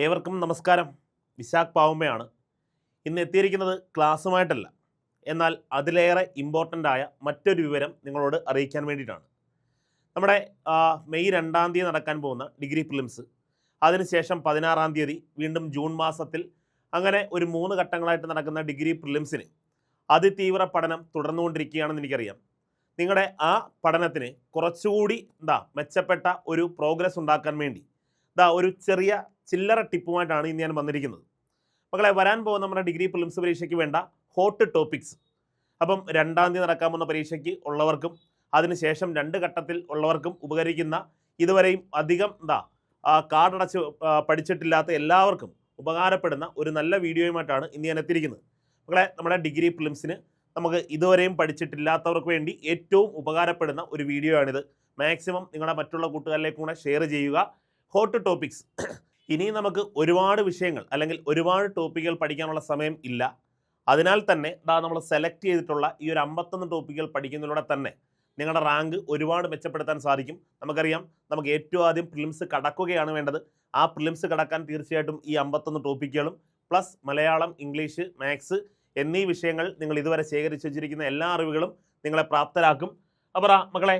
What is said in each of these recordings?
ഏവർക്കും നമസ്കാരം. വിശാഖ് പാവുമ്മയാണ്. ഇന്ന് എത്തിയിരിക്കുന്നത് ക്ലാസ്സുമായിട്ടല്ല, എന്നാൽ അതിലേറെ ഇമ്പോർട്ടൻ്റ് ആയ മറ്റൊരു വിവരം നിങ്ങളോട് അറിയിക്കാൻ വേണ്ടിയിട്ടാണ്. നമ്മുടെ മെയ് 2-ാം തീയതി നടക്കാൻ പോകുന്ന ഡിഗ്രി പ്രിലിംസ്, അതിനുശേഷം 16-ാം തീയതി വീണ്ടും ജൂൺ മാസത്തിൽ, അങ്ങനെ ഒരു 3 ഘട്ടങ്ങളായിട്ട് നടക്കുന്ന ഡിഗ്രി പ്രിലിംസിന് അതിതീവ്ര പഠനം തുടർന്നുകൊണ്ടിരിക്കുകയാണെന്ന് എനിക്കറിയാം. നിങ്ങളുടെ ആ പഠനത്തിന് കുറച്ചുകൂടി മെച്ചപ്പെട്ട ഒരു പ്രോഗ്രസ് ഉണ്ടാക്കാൻ വേണ്ടി ഒരു ചെറിയ ചില്ലറ ടിപ്പുമായിട്ടാണ് ഇന്ന് ഞാൻ വന്നിരിക്കുന്നത്. മക്കളെ, വരാൻ പോകുന്ന നമ്മുടെ ഡിഗ്രി പ്രിലിംസ് പരീക്ഷയ്ക്ക് വേണ്ട ഹോട്ട് ടോപ്പിക്സ്, അപ്പം 2-ാം തീയതി നടക്കാൻ പോകുന്ന പരീക്ഷയ്ക്ക് ഉള്ളവർക്കും അതിനുശേഷം 2 ഘട്ടത്തിൽ ഉള്ളവർക്കും ഉപകരിക്കുന്ന, ഇതുവരെയും അധികം കാർഡടച്ച് പഠിച്ചിട്ടില്ലാത്ത എല്ലാവർക്കും ഉപകാരപ്പെടുന്ന ഒരു നല്ല വീഡിയോയുമായിട്ടാണ് ഇന്ന് ഞാൻ എത്തിയിരിക്കുന്നത്. മക്കളെ, നമ്മുടെ ഡിഗ്രി പ്രിലിംസിന് നമുക്ക് ഇതുവരെയും പഠിച്ചിട്ടില്ലാത്തവർക്ക് വേണ്ടി ഏറ്റവും ഉപകാരപ്പെടുന്ന ഒരു വീഡിയോ ആണിത്. മാക്സിമം നിങ്ങളുടെ മറ്റുള്ള കൂട്ടുകാരിലേക്ക് കൂടെ ഷെയർ ചെയ്യുക. ഹോട്ട് ടോപ്പിക്സ്, ഇനി നമുക്ക് ഒരുപാട് വിഷയങ്ങൾ അല്ലെങ്കിൽ ഒരുപാട് ടോപ്പിക്കുകൾ പഠിക്കാനുള്ള സമയം ഇല്ല. അതിനാൽ തന്നെ നമ്മൾ സെലക്ട് ചെയ്തിട്ടുള്ള ഈ ഒരു 51 ടോപ്പിക്കുകൾ പഠിക്കുന്നതിലൂടെ തന്നെ നിങ്ങളുടെ റാങ്ക് ഒരുപാട് മെച്ചപ്പെടുത്താൻ സാധിക്കും. നമുക്കറിയാം, നമുക്ക് ഏറ്റവും ആദ്യം പ്രിലിംസ് കടക്കുകയാണ് വേണ്ടത്. ആ പ്രിലിംസ് കടക്കാൻ തീർച്ചയായിട്ടും ഈ 51 ടോപ്പിക്കുകളും പ്ലസ് മലയാളം, ഇംഗ്ലീഷ്, മാത്സ് എന്നീ വിഷയങ്ങൾ നിങ്ങൾ ഇതുവരെ ശേഖരിച്ചു വച്ചിരിക്കുന്ന എല്ലാ അറിവുകളും നിങ്ങളെ പ്രാപ്തരാക്കും. അപ്പോൾ മക്കളെ,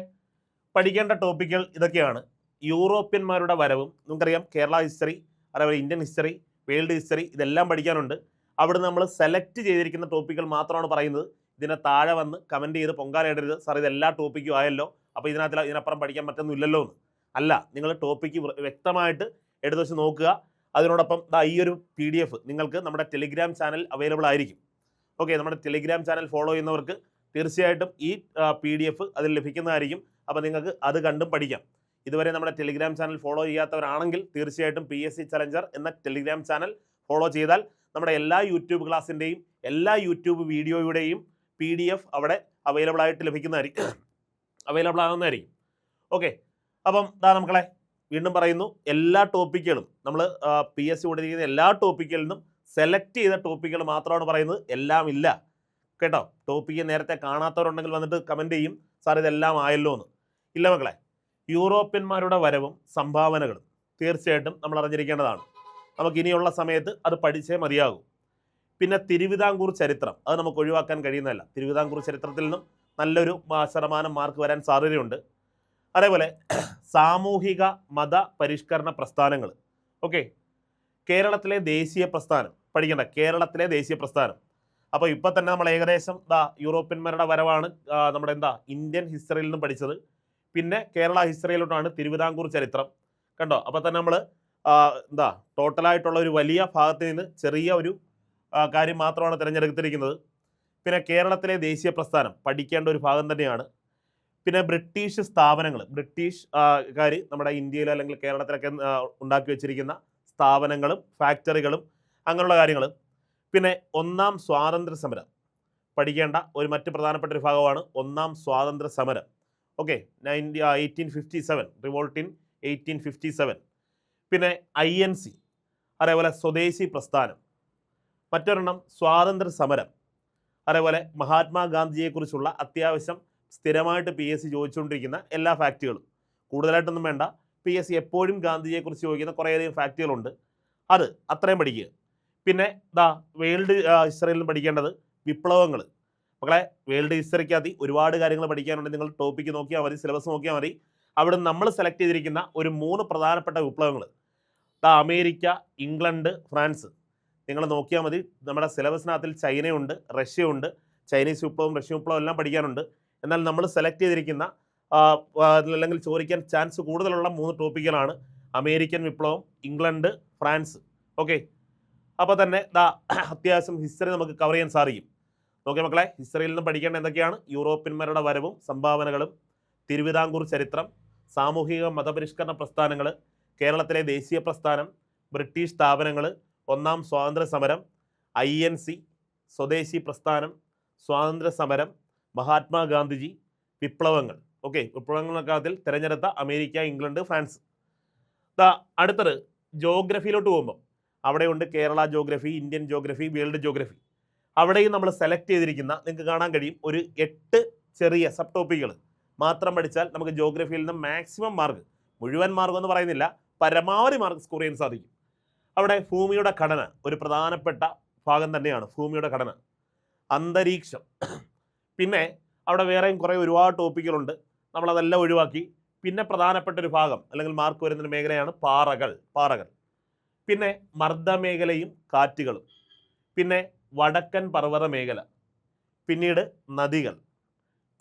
പഠിക്കേണ്ട ടോപ്പിക്കുകൾ ഇതൊക്കെയാണ്. യൂറോപ്യന്മാരുടെ വരവും, നമുക്കറിയാം കേരള ഹിസ്റ്ററി, അതേപോലെ ഇന്ത്യൻ ഹിസ്റ്ററി, വേൾഡ് ഹിസ്റ്ററി, ഇതെല്ലാം പഠിക്കാനുണ്ട്. അവിടെ നമ്മൾ സെലക്ട് ചെയ്തിരിക്കുന്ന ടോപ്പിക്കുകൾ മാത്രമാണ് പറയുന്നത്. ഇതിനെ താഴെ വന്ന് കമൻറ്റ് ചെയ്ത് പൊങ്കാലയിടരുത്, സാർ ഇതെല്ലാ ടോപ്പിക്കും ആയല്ലോ, അപ്പോൾ ഇതിനപ്പുറം പഠിക്കാൻ പറ്റുന്നില്ലല്ലോ എന്ന്. അല്ല, നിങ്ങൾ ടോപ്പിക്ക് വ്യക്തമായിട്ട് എടുത്ത് വെച്ച് നോക്കുക. അതിനോടൊപ്പം ഈ ഒരു PDF നിങ്ങൾക്ക് നമ്മുടെ ടെലിഗ്രാം ചാനൽ അവൈലബിൾ ആയിരിക്കും. ഓക്കെ, നമ്മുടെ ടെലിഗ്രാം ചാനൽ ഫോളോ ചെയ്യുന്നവർക്ക് തീർച്ചയായിട്ടും ഈ PDF അതിൽ ലഭിക്കുന്നതായിരിക്കും. അപ്പോൾ നിങ്ങൾക്ക് അത് കണ്ടും പഠിക്കാം. ഇതുവരെ നമ്മുടെ ടെലിഗ്രാം ചാനൽ ഫോളോ ചെയ്യാത്തവരാണെങ്കിൽ തീർച്ചയായിട്ടും PSC ചലഞ്ചർ എന്ന ടെലിഗ്രാം ചാനൽ ഫോളോ ചെയ്താൽ നമ്മുടെ എല്ലാ യൂട്യൂബ് ക്ലാസ്സിൻ്റെയും എല്ലാ യൂട്യൂബ് വീഡിയോയുടെയും PDF അവിടെ അവൈലബിൾ ആകുന്നതായിരിക്കും. ഓക്കെ, അപ്പം മക്കളെ, വീണ്ടും പറയുന്നു, എല്ലാ ടോപ്പിക്കുകളും നമ്മൾ PSC കൊടുത്തിരിക്കുന്ന എല്ലാ ടോപ്പിക്കുകളിൽ നിന്നും സെലക്ട് ചെയ്ത ടോപ്പിക്കുകൾ മാത്രമാണ് പറയുന്നത്. എല്ലാം ഇല്ല കേട്ടോ. ടോപ്പിക്ക് നേരത്തെ കാണാത്തവരുണ്ടെങ്കിൽ വന്നിട്ട് കമൻറ്റ് ചെയ്യും, സാർ ഇതെല്ലാം ആയല്ലോ എന്ന്. ഇല്ല മക്കളെ, യൂറോപ്യന്മാരുടെ വരവും സംഭാവനകളും തീർച്ചയായിട്ടും നമ്മൾ അറിഞ്ഞിരിക്കേണ്ടതാണ്. നമുക്കിനിയുള്ള സമയത്ത് അത് പഠിച്ചേ മതിയാകും. പിന്നെ തിരുവിതാംകൂർ ചരിത്രം, അത് നമുക്ക് ഒഴിവാക്കാൻ കഴിയുന്നതല്ല. തിരുവിതാംകൂർ ചരിത്രത്തിൽ നിന്നും നല്ലൊരു ശതമാനം മാർക്ക് വരാൻ സാധ്യതയുണ്ട്. അതേപോലെ സാമൂഹിക മത പരിഷ്കരണ പ്രസ്ഥാനങ്ങൾ. ഓക്കെ, കേരളത്തിലെ ദേശീയ പ്രസ്ഥാനം പഠിക്കേണ്ട, കേരളത്തിലെ ദേശീയ പ്രസ്ഥാനം. അപ്പോൾ ഇപ്പം തന്നെ നമ്മൾ ഏകദേശം യൂറോപ്യന്മാരുടെ വരവാണ് നമ്മുടെ ഇന്ത്യൻ ഹിസ്റ്ററിയിൽ നിന്നും പഠിച്ചത്. പിന്നെ കേരള ഹിസ്റ്ററിയിലോട്ടാണ് തിരുവിതാംകൂർ ചരിത്രം. കണ്ടോ, അപ്പോൾ തന്നെ നമ്മൾ ടോട്ടലായിട്ടുള്ള ഒരു വലിയ ഭാഗത്ത് നിന്ന് ചെറിയ ഒരു കാര്യം മാത്രമാണ് തിരഞ്ഞെടുത്തിരിക്കുന്നത്. പിന്നെ കേരളത്തിലെ ദേശീയ പ്രസ്ഥാനം പഠിക്കേണ്ട ഒരു ഭാഗം തന്നെയാണ്. പിന്നെ ബ്രിട്ടീഷ് സ്ഥാപനങ്ങൾ, ബ്രിട്ടീഷുകാർ നമ്മുടെ ഇന്ത്യയിൽ അല്ലെങ്കിൽ കേരളത്തിലൊക്കെ ഉണ്ടാക്കി വെച്ചിരിക്കുന്ന സ്ഥാപനങ്ങളും ഫാക്ടറികളും അങ്ങനെയുള്ള കാര്യങ്ങൾ. പിന്നെ 1-ാം സ്വാതന്ത്ര്യ സമരം പഠിക്കേണ്ട ഒരു മറ്റ് പ്രധാനപ്പെട്ട ഒരു ഭാഗമാണ് 1-ാം സ്വാതന്ത്ര്യ സമരം. Okay, 1857, revolt in 1857. പിന്നെ INC, അതേപോലെ സ്വദേശി പ്രസ്ഥാനം. മറ്റൊരെണ്ണം സ്വാതന്ത്ര്യ സമരം. അതേപോലെ മഹാത്മാഗാന്ധിജിയെക്കുറിച്ചുള്ള അത്യാവശ്യം സ്ഥിരമായിട്ട് PSC ചോദിച്ചുകൊണ്ടിരിക്കുന്ന എല്ലാ ഫാക്റ്റുകളും, കൂടുതലായിട്ടൊന്നും വേണ്ട, PSC എപ്പോഴും ഗാന്ധിജിയെക്കുറിച്ച് ചോദിക്കുന്ന കുറേയധികം ഫാക്റ്റുകളുണ്ട്, അത് അത്രയും പഠിക്കുക. പിന്നെ വേൾഡ് ഹിസ്റ്ററിയിൽ നിന്ന് പഠിക്കേണ്ടത് വിപ്ലവങ്ങൾ. മക്കളെ, വേൾഡ് ഹിസ്റ്ററിക്കകത്ത് ഒരുപാട് കാര്യങ്ങൾ പഠിക്കാനുണ്ട്. നിങ്ങൾ ടോപ്പിക്ക് നോക്കിയാൽ മതി, സിലബസ് നോക്കിയാൽ മതി. അവിടെ നമ്മൾ സെലക്ട് ചെയ്തിരിക്കുന്ന ഒരു 3 പ്രധാനപ്പെട്ട വിപ്ലവങ്ങൾ, അമേരിക്ക, ഇംഗ്ലണ്ട്, ഫ്രാൻസ്. നിങ്ങൾ നോക്കിയാൽ മതി. നമ്മുടെ സിലബസിനകത്തിൽ ചൈനയുണ്ട്, റഷ്യയുണ്ട്. ചൈനീസ് വിപ്ലവം, റഷ്യൻ വിപ്ലവം എല്ലാം പഠിക്കാനുണ്ട്. എന്നാൽ നമ്മൾ സെലക്ട് ചെയ്തിരിക്കുന്ന അല്ലെങ്കിൽ ചോദിക്കാൻ ചാൻസ് കൂടുതലുള്ള 3 ടോപ്പിക്കുകളാണ് അമേരിക്കൻ വിപ്ലവം, ഇംഗ്ലണ്ട്, ഫ്രാൻസ്. ഓക്കെ, അപ്പോൾ തന്നെ അത്യാവശ്യം ഹിസ്റ്ററി നമുക്ക് കവർ ചെയ്യാൻ സാധിക്കും. നോക്കിയ മക്കളെ, ഹിസ്റ്ററിയിൽ നിന്ന് പഠിക്കേണ്ട എന്തൊക്കെയാണ്? യൂറോപ്യന്മാരുടെ വരവും സംഭാവനകളും, തിരുവിതാംകൂർ ചരിത്രം, സാമൂഹിക മതപരിഷ്കരണ പ്രസ്ഥാനങ്ങൾ, കേരളത്തിലെ ദേശീയ പ്രസ്ഥാനം, ബ്രിട്ടീഷ് സ്ഥാപനങ്ങൾ, 1-ാം സ്വാതന്ത്ര്യ സമരം, INC, സ്വദേശി പ്രസ്ഥാനം, സ്വാതന്ത്ര്യ സമരം, മഹാത്മാഗാന്ധിജി, വിപ്ലവങ്ങൾ. ഓക്കെ, വിപ്ലവങ്ങളൊക്കെ അതിൽ തിരഞ്ഞെടുത്ത അമേരിക്ക, ഇംഗ്ലണ്ട്, ഫ്രാൻസ്. അടുത്തത് ജോഗ്രഫിയിലോട്ട് പോകുമ്പോൾ അവിടെയുണ്ട് Kerala geography, Indian geography, world geography. അവിടെയും നമ്മൾ സെലക്ട് ചെയ്തിരിക്കുന്ന, നിങ്ങൾക്ക് കാണാൻ കഴിയും, ഒരു 8 ചെറിയ സബ് ടോപ്പിക്കുകൾ മാത്രം പഠിച്ചാൽ നമുക്ക് ജോഗ്രഫിയിൽ നിന്ന് മാക്സിമം മാർക്ക്, മുഴുവൻ മാർക്ക് എന്ന് പറയുന്നില്ല, പരമാവധി മാർക്ക് സ്കോർ ചെയ്യാൻ സാധിക്കും. അവിടെ ഭൂമിയുടെ ഘടന ഒരു പ്രധാനപ്പെട്ട ഭാഗം തന്നെയാണ്. ഭൂമിയുടെ ഘടന, അന്തരീക്ഷം, പിന്നെ അവിടെ വേറെയും കുറേ ഒരുപാട് ടോപ്പിക്കുകളുണ്ട്, നമ്മളതെല്ലാം ഒഴിവാക്കി. പിന്നെ പ്രധാനപ്പെട്ട ഒരു ഭാഗം അല്ലെങ്കിൽ മാർക്ക് വരുന്നൊരു മേഖലയാണ് പാറകൾ, പിന്നെ മർദ്ദമേഖലയും കാറ്റുകളും, പിന്നെ വടക്കൻ പർവ്വത മേഖല, പിന്നീട് നദികൾ,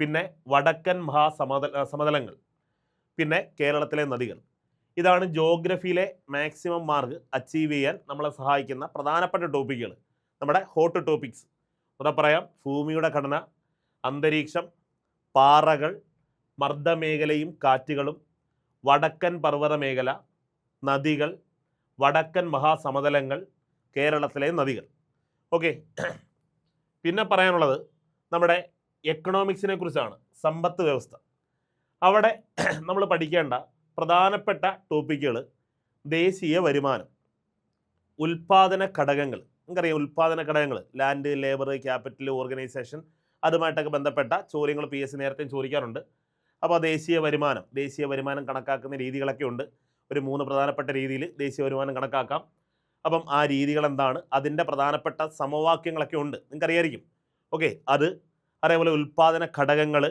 പിന്നെ വടക്കൻ സമതലങ്ങൾ, പിന്നെ കേരളത്തിലെ നദികൾ. ഇതാണ് ജോഗ്രഫിയിലെ മാക്സിമം മാർക്ക് അച്ചീവ് ചെയ്യാൻ നമ്മളെ സഹായിക്കുന്ന പ്രധാനപ്പെട്ട ടോപ്പിക്കുകൾ, നമ്മുടെ ഹോട്ട് ടോപ്പിക്സ്. ഇവിടെ പറയാം: ഭൂമിയുടെ ഘടന, അന്തരീക്ഷം, പാറകൾ, മർദ്ദമേഖലയും കാറ്റുകളും, വടക്കൻ പർവ്വത മേഖല, നദികൾ, വടക്കൻ മഹാസമതലങ്ങൾ, കേരളത്തിലെ നദികൾ. ഓക്കെ, പിന്നെ പറയാനുള്ളത് നമ്മുടെ എക്കണോമിക്സിനെ കുറിച്ചാണ്, സമ്പത്ത് വ്യവസ്ഥ. അവിടെ നമ്മൾ പഠിക്കേണ്ട പ്രധാനപ്പെട്ട ടോപ്പിക്കുകൾ ദേശീയ വരുമാനം, ഉൽപാദന ഘടകങ്ങൾ. നമുക്കറിയാം ഉൽപാദന ഘടകങ്ങൾ, ലാൻഡ്, ലേബർ, ക്യാപിറ്റൽ, ഓർഗനൈസേഷൻ, അതുമായിട്ടൊക്കെ ബന്ധപ്പെട്ട ചോദ്യങ്ങൾ PSC നേരത്തെ ചോദിക്കാറുണ്ട്. അപ്പോൾ ദേശീയ വരുമാനം കണക്കാക്കുന്ന രീതികളൊക്കെ ഉണ്ട്. ഒരു 3 പ്രധാനപ്പെട്ട രീതിയിൽ ദേശീയ വരുമാനം കണക്കാക്കാം. അപ്പം ആ രീതികൾ എന്താണ്, അതിൻ്റെ പ്രധാനപ്പെട്ട സമവാക്യങ്ങളൊക്കെ ഉണ്ട്, നിങ്ങൾക്കറിയായിരിക്കും. ഓക്കെ, അതേപോലെ ഉൽപാദന ഘടകങ്ങൾ,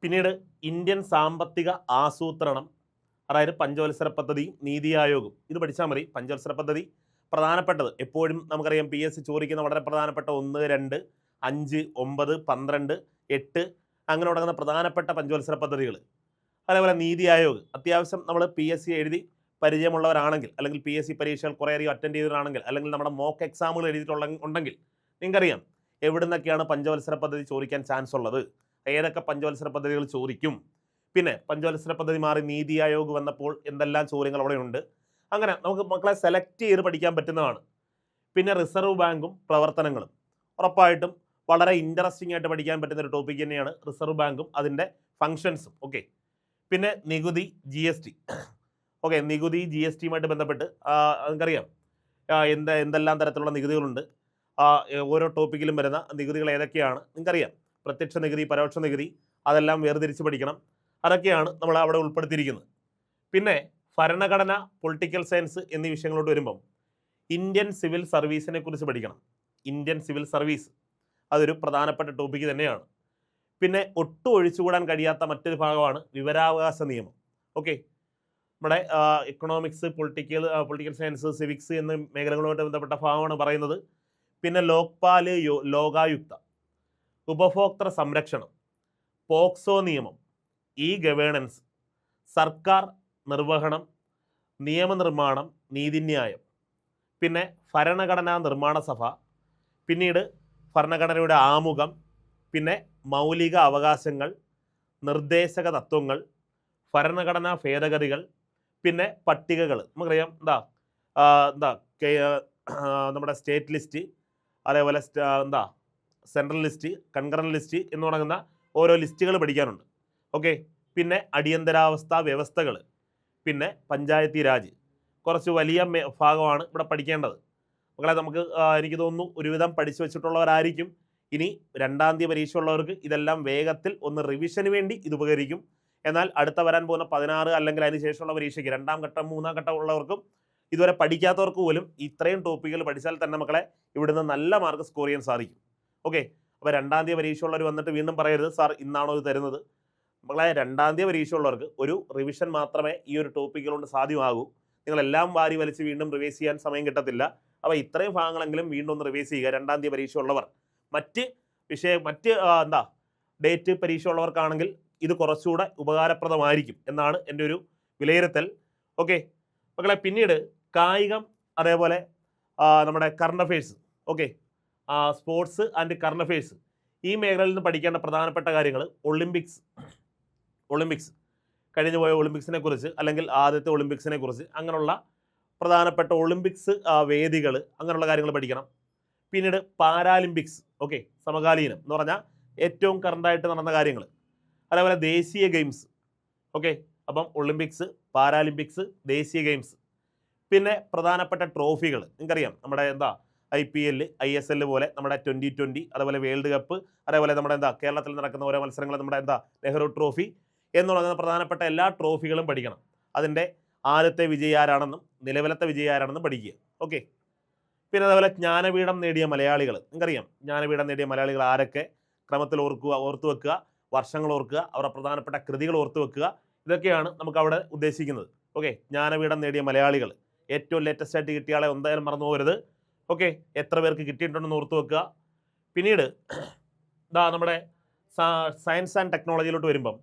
പിന്നീട് ഇന്ത്യൻ സാമ്പത്തിക ആസൂത്രണം, അതായത് പഞ്ചവത്സര പദ്ധതിയും നീതി ആയോഗും. ഇത് പഠിച്ചാൽ മതി. പഞ്ചവത്സര പദ്ധതി പ്രധാനപ്പെട്ടത് എപ്പോഴും നമുക്കറിയാം PSC ചോദിക്കുന്ന വളരെ പ്രധാനപ്പെട്ട 1, 2, 5, 9, 12, 8 അങ്ങനെ തുടങ്ങുന്ന പ്രധാനപ്പെട്ട പഞ്ചവത്സര പദ്ധതികൾ. അതേപോലെ നീതി ആയോഗ് അത്യാവശ്യം നമ്മൾ PSC എഴുതി പരിചയമുള്ളവരാണെങ്കിൽ, അല്ലെങ്കിൽ PSC പരീക്ഷകൾ കുറേയധികം അറ്റൻഡ് ചെയ്തവരാണെങ്കിൽ, അല്ലെങ്കിൽ നമ്മുടെ മോക്ക് എക്സാമുകൾ എഴുതിയിട്ടുണ്ടെങ്കിൽ നിങ്ങൾക്കറിയാം എവിടെ നിന്നൊക്കെയാണ് പഞ്ചവത്സര പദ്ധതി ചോദിക്കാൻ ചാൻസ് ഉള്ളത്, ഏതൊക്കെ പഞ്ചവത്സര പദ്ധതികൾ ചോദിക്കും. പിന്നെ പഞ്ചവത്സര പദ്ധതി മാറി നീതി ആയോഗ് വന്നപ്പോൾ എന്തെല്ലാം ചോദ്യങ്ങൾ അവിടെ ഉണ്ട്. അങ്ങനെ നമുക്ക് മക്കളെ സെലക്ട് ചെയ്ത് പഠിക്കാൻ പറ്റുന്നതാണ്. പിന്നെ റിസർവ് ബാങ്കും പ്രവർത്തനങ്ങളും ഉറപ്പായിട്ടും വളരെ ഇൻട്രസ്റ്റിംഗ് ആയിട്ട് പഠിക്കാൻ പറ്റുന്ന ഒരു ടോപ്പിക് തന്നെയാണ് റിസർവ് ബാങ്കും അതിൻ്റെ ഫങ്ഷൻസും. ഓക്കെ, പിന്നെ നികുതി, GST. ഓക്കെ, നികുതി GSTയുമായിട്ട് ബന്ധപ്പെട്ട് നിങ്ങൾക്കറിയാം എന്തെല്ലാം തരത്തിലുള്ള നികുതികളുണ്ട്, ഓരോ ടോപ്പിക്കിലും വരുന്ന നികുതികൾ ഏതൊക്കെയാണ് നിങ്ങൾക്കറിയാം. പ്രത്യക്ഷ നികുതി, പരോക്ഷ നികുതി, അതെല്ലാം വേർതിരിച്ച് പഠിക്കണം. അതൊക്കെയാണ് നമ്മൾ അവിടെ ഉൾപ്പെടുത്തിയിരിക്കുന്നത്. പിന്നെ ഭരണഘടന, പൊളിറ്റിക്കൽ സയൻസ് എന്നീ വിഷയങ്ങളോട്ട് വരുമ്പം ഇന്ത്യൻ സിവിൽ സർവീസിനെ കുറിച്ച് പഠിക്കണം. ഇന്ത്യൻ സിവിൽ സർവീസ് അതൊരു പ്രധാനപ്പെട്ട ടോപ്പിക്ക് തന്നെയാണ്. പിന്നെ ഒട്ടും ഒഴിച്ചുകൂടാൻ കഴിയാത്ത മറ്റൊരു ഭാഗമാണ് വിവരാവകാശ നിയമം. ഓക്കെ, നമ്മുടെ എക്കണോമിക്സ്, പൊളിറ്റിക്കൽ സയൻസ്, സിവിക്സ് എന്ന മേഖലകളുമായിട്ട് ബന്ധപ്പെട്ട ഭാഗമാണ് പറയുന്നത്. പിന്നെ ലോക്പാല്, ലോകായുക്ത, ഉപഭോക്തൃ സംരക്ഷണം, പോക്സോ നിയമം, ഗവേണൻസ്, സർക്കാർ നിർവഹണം, നിയമനിർമ്മാണം, നീതിന്യായം, പിന്നെ ഭരണഘടനാ നിർമ്മാണ സഭ, പിന്നീട് ഭരണഘടനയുടെ ആമുഖം, പിന്നെ മൗലിക അവകാശങ്ങൾ, നിർദ്ദേശക തത്വങ്ങൾ, ഭരണഘടനാ ഭേദഗതികൾ, പിന്നെ പട്ടികകൾ. നമുക്കറിയാം നമ്മുടെ സ്റ്റേറ്റ് ലിസ്റ്റ്, അതേപോലെ സെൻട്രൽ ലിസ്റ്റ്, കൺകറന്റ് ലിസ്റ്റ് എന്ന് തുടങ്ങുന്ന ഓരോ ലിസ്റ്റുകൾ പഠിക്കാനുണ്ട്. ഓക്കെ, പിന്നെ അടിയന്തരാവസ്ഥ വ്യവസ്ഥകൾ, പിന്നെ പഞ്ചായത്തി രാജ്. കുറച്ച് വലിയ ഭാഗമാണ് ഇവിടെ പഠിക്കേണ്ടത്. മക്കളെ നമുക്ക് എനിക്ക് തോന്നുന്നു ഒരുവിധം പഠിച്ചു വെച്ചിട്ടുള്ളവരായിരിക്കും. ഇനി 2ാം തീയതി പരീക്ഷ ഉള്ളവർക്ക് ഇതെല്ലാം വേഗത്തിൽ ഒന്ന് റിവിഷന് വേണ്ടി ഇത് ഉപകരിക്കും. എന്നാൽ അടുത്ത വരാൻ പോകുന്ന 16 അല്ലെങ്കിൽ അതിന് ശേഷമുള്ള പരീക്ഷയ്ക്ക് 2ാം ഘട്ടം 3ാം ഘട്ടം ഉള്ളവർക്കും ഇതുവരെ പഠിക്കാത്തവർക്ക് പോലും ഇത്രയും ടോപ്പിക്കുകൾ പഠിച്ചാൽ തന്നെ മക്കളെ ഇവിടുന്ന് നല്ല മാർക്ക് സ്കോർ ചെയ്യാൻ സാധിക്കും. ഓക്കെ, അപ്പോൾ 2ാം തീയതി പരീക്ഷ ഉള്ളവർ വന്നിട്ട് വീണ്ടും പറയരുത് സാർ ഇന്നാണോ ഇത് തരുന്നത്. മക്കളെ 2ാം തീയതി പരീക്ഷ ഉള്ളവർക്ക് ഒരു റിവിഷൻ മാത്രമേ ഈ ഒരു ടോപ്പിക്കുകൾ കൊണ്ട് സാധ്യമാകൂ. നിങ്ങളെല്ലാം വാരി വലിച്ച് വീണ്ടും റിവൈസ് ചെയ്യാൻ സമയം കിട്ടത്തില്ല. അപ്പോൾ ഇത്രയും ഭാഗങ്ങളെങ്കിലും വീണ്ടും ഒന്ന് റിവൈസ് ചെയ്യുക. 2ാം തീയതി പരീക്ഷ ഉള്ളവർ, മറ്റ് ഡേറ്റ് പരീക്ഷ ഉള്ളവർക്കാണെങ്കിൽ ഇത് കുറച്ചുകൂടെ ഉപകാരപ്രദമായിരിക്കും എന്നാണ് എൻ്റെ ഒരു വിലയിരുത്തൽ. ഓക്കെ മക്കളെ, പിന്നീട് കായികം, അതേപോലെ നമ്മുടെ current affairs, okay, sports and current affairs, ഈ മേഖലയിൽ നിന്ന് പഠിക്കേണ്ട പ്രധാനപ്പെട്ട കാര്യങ്ങൾ ഒളിമ്പിക്സ് കഴിഞ്ഞു പോയ ഒളിമ്പിക്സിനെ കുറിച്ച്, അല്ലെങ്കിൽ ആദ്യത്തെ ഒളിമ്പിക്സിനെ കുറിച്ച്, അങ്ങനെയുള്ള പ്രധാനപ്പെട്ട ഒളിമ്പിക്സ് വേദികൾ, അങ്ങനെയുള്ള കാര്യങ്ങൾ പഠിക്കണം. പിന്നീട് പാരാലിമ്പിക്സ്, ഓക്കെ, സമകാലീനം എന്ന് പറഞ്ഞാൽ ഏറ്റവും കറണ്ടായിട്ട് നടന്ന കാര്യങ്ങൾ. അതേപോലെ ദേശീയ ഗെയിംസ്, ഓക്കെ, അപ്പം ഒളിമ്പിക്സ്, പാരാലിമ്പിക്സ്, ദേശീയ ഗെയിംസ്. പിന്നെ പ്രധാനപ്പെട്ട ട്രോഫികൾ, നിങ്ങൾക്കറിയാം നമ്മുടെ IPL, ISL പോലെ നമ്മുടെ 2020, അതേപോലെ വേൾഡ് കപ്പ്, അതേപോലെ നമ്മുടെ കേരളത്തിൽ നടക്കുന്ന ഓരോ മത്സരങ്ങൾ, നമ്മുടെ നെഹ്റു ട്രോഫി എന്നുള്ള പ്രധാനപ്പെട്ട എല്ലാ ട്രോഫികളും പഠിക്കണം. അതിൻ്റെ ആദ്യത്തെ വിജയി ആരാണെന്നും നിലവിലത്തെ വിജയി ആരാണെന്നും പഠിക്കുക. ഓക്കെ. പിന്നെ അതുപോലെ ജ്ഞാനപീഠം നേടിയ മലയാളികൾ, നിങ്ങൾക്കറിയാം ജ്ഞാനപീഠം നേടിയ മലയാളികൾ ആരൊക്കെ, ക്രമത്തിൽ ഓർത്തു വെക്കുക, വർഷങ്ങൾ ഓർക്കുക, അവരുടെ പ്രധാനപ്പെട്ട കൃതികൾ ഓർത്തു വെക്കുക. ഇതൊക്കെയാണ് നമുക്ക് അവിടെ ഉദ്ദേശിക്കുന്നത്. ഓക്കെ. ജ്ഞാനപീഠം നേടിയ മലയാളികൾ, ഏറ്റവും ലേറ്റസ്റ്റ് ആയിട്ട് കിട്ടിയ ആളെ എന്തായാലും മറന്നു പോകരുത്. ഓക്കെ. എത്ര പേർക്ക് കിട്ടിയിട്ടുണ്ടെന്ന് ഓർത്തു വെക്കുക. പിന്നീട് നമ്മുടെ സയൻസ് ആൻഡ് ടെക്നോളജിയിലോട്ട് വരുമ്പം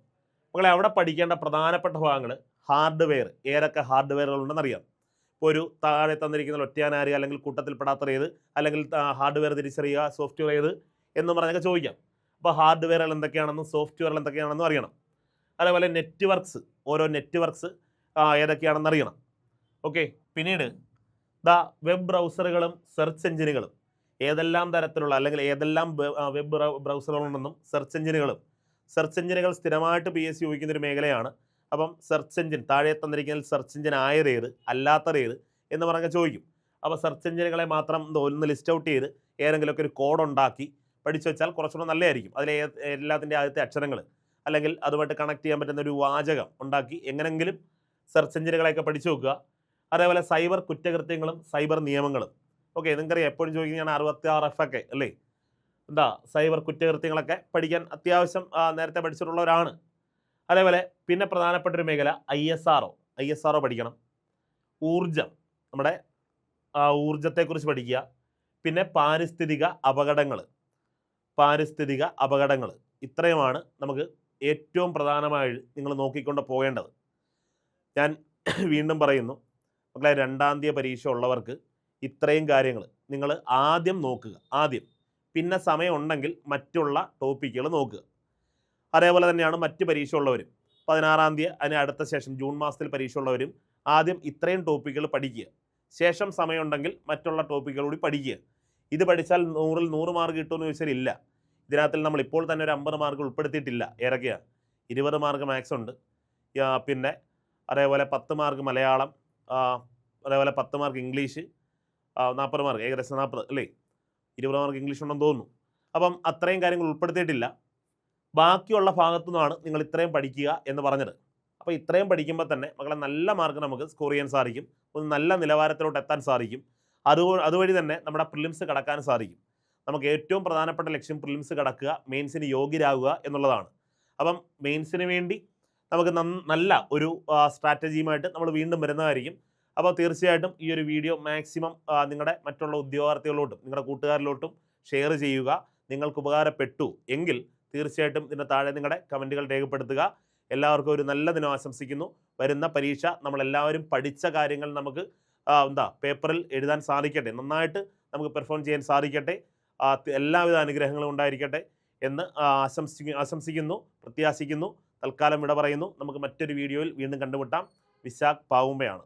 മക്കളെ അവിടെ പഠിക്കേണ്ട പ്രധാനപ്പെട്ട ഭാഗങ്ങൾ ഹാർഡ്വെയർ, ഏതൊക്കെ ഹാർഡ്വെയറുകൾ ഉണ്ടെന്ന് അറിയാം. ഇപ്പോൾ ഒരു താഴെ തന്നിരിക്കുന്ന ഒറ്റയാനാര്, അല്ലെങ്കിൽ കൂട്ടത്തിൽപ്പെടാത്ത ഏത്, അല്ലെങ്കിൽ ഹാർഡ്വെയർ തിരിച്ചറിയുക, സോഫ്റ്റ്വെയർ ഏത് എന്ന് പറഞ്ഞൊക്കെ ചോദിക്കാം. അപ്പോൾ ഹാർഡ്വെയറുകൾ എന്തൊക്കെയാണെന്നും സോഫ്റ്റ്വെയറുകൾ എന്തൊക്കെയാണെന്നും അറിയണം. അതേപോലെ നെറ്റ്വർക്ക്സ്, ഓരോ നെറ്റ്വർക്ക്സ് ഏതൊക്കെയാണെന്ന് അറിയണം. ഓക്കെ. പിന്നീട് വെബ് ബ്രൗസറുകളും സെർച്ച് എഞ്ചിനുകളും, ഏതെല്ലാം തരത്തിലുള്ള അല്ലെങ്കിൽ ഏതെല്ലാം വെബ് ബ്രൗസറുകളുണ്ടെന്നും സെർച്ച് എഞ്ചിനുകൾ സ്ഥിരമായിട്ട് PSC ചോദിക്കുന്ന ഒരു മേഖലയാണ്. അപ്പം സെർച്ച് എഞ്ചിൻ താഴെ തന്നിരിക്കുന്ന സെർച്ച് എഞ്ചിൻ ആയതേത്, അല്ലാത്തതേത് എന്ന് പറഞ്ഞാൽ ചോദിക്കും. അപ്പോൾ സെർച്ച് എഞ്ചിനുകളെ മാത്രം ഒന്ന് ലിസ്റ്റ് ഔട്ട് ചെയ്ത് ഏതെങ്കിലുമൊക്കെ ഒരു കോഡ് ഉണ്ടാക്കി പഠിച്ചു വെച്ചാൽ കുറച്ചുകൂടെ നല്ലതായിരിക്കും. അതിലെ എല്ലാത്തിൻ്റെ ആദ്യത്തെ അക്ഷരങ്ങൾ അല്ലെങ്കിൽ അതുമായിട്ട് കണക്ട് ചെയ്യാൻ പറ്റുന്ന ഒരു വാചകം ഉണ്ടാക്കി എങ്ങനെങ്കിലും സെർച്ച് എഞ്ചിനുകളെയൊക്കെ പഠിച്ചു വെക്കുക. അതേപോലെ സൈബർ കുറ്റകൃത്യങ്ങളും സൈബർ നിയമങ്ങളും. ഓക്കെ. നിങ്ങൾക്കറിയാം എപ്പോഴും ചോദിക്കുന്നതാണ് 66F ഒക്കെ അല്ലേ. സൈബർ കുറ്റകൃത്യങ്ങളൊക്കെ പഠിക്കാൻ അത്യാവശ്യം നേരത്തെ പഠിച്ചിട്ടുള്ളവരാണ്. അതേപോലെ പിന്നെ പ്രധാനപ്പെട്ട ഒരു മേഖല ISRO പഠിക്കണം. ഊർജം, നമ്മുടെ ഊർജത്തെക്കുറിച്ച് പഠിക്കുക. പിന്നെ പാരിസ്ഥിതിക അപകടങ്ങൾ, ഇത്രയുമാണ് നമുക്ക് ഏറ്റവും പ്രധാനമായി നിങ്ങൾ നോക്കിക്കൊണ്ട് പോകേണ്ടത്. ഞാൻ വീണ്ടും പറയുന്നു മക്കളെ, 2ാം തീയതി പരീക്ഷ ഉള്ളവർക്ക് ഇത്രയും കാര്യങ്ങൾ നിങ്ങൾ ആദ്യം നോക്കുക. പിന്നെ സമയം ഉണ്ടെങ്കിൽ മറ്റുള്ള ടോപ്പിക്കുകൾ നോക്കുക. അതേപോലെ തന്നെയാണ് മറ്റ് പരീക്ഷ ഉള്ളവരും 16ാം തീയതി അതിന് അടുത്ത ശേഷം ജൂൺ മാസത്തിൽ പരീക്ഷ ഉള്ളവരും ആദ്യം ഇത്രയും ടോപ്പിക്കുകൾ പഠിക്കുക. ശേഷം സമയമുണ്ടെങ്കിൽ മറ്റുള്ള ടോപ്പിക്കുകൾ കൂടി പഠിക്കുക. ഇത് പഠിച്ചാൽ 100ൽ 100 മാർക്ക് കിട്ടുമെന്ന് ചോദിച്ചാൽ ഇല്ല. ഇതിനകത്തിൽ നമ്മൾ ഇപ്പോൾ തന്നെ ഒരു 50 മാർക്ക് ഉൾപ്പെടുത്തിയിട്ടില്ല. ഏതൊക്കെയാണ്? 20 മാർക്ക് മാത്സ് ഉണ്ട്, പിന്നെ അതേപോലെ 10 മാർക്ക് മലയാളം, അതേപോലെ 10 മാർക്ക് ഇംഗ്ലീഷ്, 40 മാർക്ക്, ഏകദേശം 40 അല്ലേ, 20 മാർക്ക് ഇംഗ്ലീഷ് ഉണ്ടെന്ന് തോന്നുന്നു. അപ്പം അത്രയും കാര്യങ്ങൾ ഉൾപ്പെടുത്തിയിട്ടില്ല. ബാക്കിയുള്ള ഭാഗത്തു നിന്നാണ് നിങ്ങൾ ഇത്രയും പഠിക്കുക എന്ന് പറഞ്ഞത്. അപ്പോൾ ഇത്രയും പഠിക്കുമ്പോൾ തന്നെ മക്കളെ നല്ല മാർക്ക് നമുക്ക് സ്കോർ ചെയ്യാൻ സാധിക്കും, ഒരു നല്ല നിലവാരത്തിലോട്ട് എത്താൻ സാധിക്കും. അതുവഴി തന്നെ നമ്മുടെ പ്രിലിംസ് കടക്കാൻ സാധിക്കും. നമുക്ക് ഏറ്റവും പ്രധാനപ്പെട്ട ലക്ഷ്യം പ്രിലിംസ് കടക്കുക, മെയിൻസിന് യോഗ്യരാകുക എന്നുള്ളതാണ്. അപ്പം മെയിൻസിന് വേണ്ടി നമുക്ക് നല്ല ഒരു സ്ട്രാറ്റജിയുമായിട്ട് നമ്മൾ വീണ്ടും വരുന്നതായിരിക്കും. അപ്പോൾ തീർച്ചയായിട്ടും ഈ ഒരു വീഡിയോ മാക്സിമം നിങ്ങളുടെ മറ്റുള്ള ഉദ്യോഗാർത്ഥികളിലോട്ടും നിങ്ങളുടെ കൂട്ടുകാരിലോട്ടും ഷെയർ ചെയ്യുക. നിങ്ങൾക്ക് ഉപകാരപ്പെട്ടു എങ്കിൽ തീർച്ചയായിട്ടും ഇതിൻ്റെ താഴെ നിങ്ങളുടെ കമൻറ്റുകൾ രേഖപ്പെടുത്തുക. എല്ലാവർക്കും ഒരു നല്ല ദിനം ആശംസിക്കുന്നു. വരുന്ന പരീക്ഷ നമ്മളെല്ലാവരും പഠിച്ച കാര്യങ്ങൾ നമുക്ക് പേപ്പറിൽ എഴുതാൻ സാധിക്കട്ടെ, നന്നായിട്ട് നമുക്ക് പെർഫോം ചെയ്യാൻ സാധിക്കട്ടെ. എല്ലാവിധ അനുഗ്രഹങ്ങളും ഉണ്ടായിരിക്കട്ടെ എന്ന് ആശംസിക്കുന്നു, പ്രത്യാശിക്കുന്നു. തൽക്കാലം വിട പറയുന്നു. നമുക്ക് മറ്റൊരു വീഡിയോയിൽ വീണ്ടും കണ്ടുമുട്ടാം. വിശാഖ് പാവുമ്പയാണ്.